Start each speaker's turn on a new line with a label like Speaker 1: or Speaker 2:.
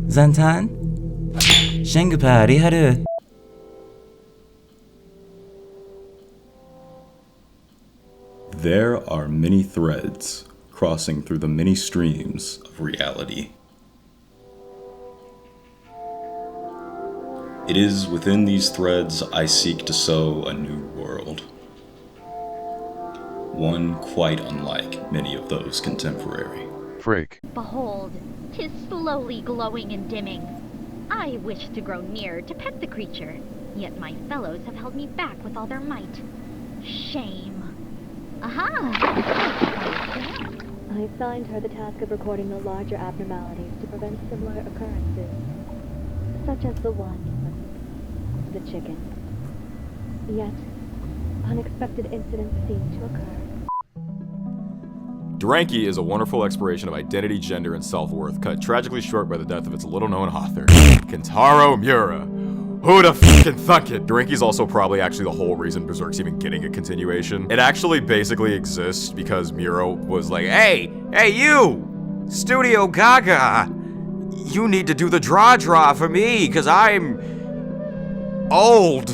Speaker 1: Zantan? Shengupari haru.
Speaker 2: There are many threads crossing through the many streams of reality. It is within these threads I seek to sow a new world. One quite unlike many of those contemporary.
Speaker 3: Freak.
Speaker 4: Behold, 'tis slowly glowing and dimming. I wish to grow near to pet the creature, yet my fellows have held me back with all their might. Shame. Aha!
Speaker 5: I assigned her the task of recording the larger abnormalities to prevent similar occurrences, such as the one with the chicken. Yet, unexpected incidents seem to occur.
Speaker 6: Dranky is a wonderful exploration of identity, gender, and self-worth, cut tragically short by the death of its little-known author, Kentaro Miura. Who'da fucking thunk it? Dranky's also probably actually the whole reason Berserk's even getting a continuation. It actually basically exists because Miura was like, hey you! Studio Gaga! You need to do the draw for me, cause I'm... old!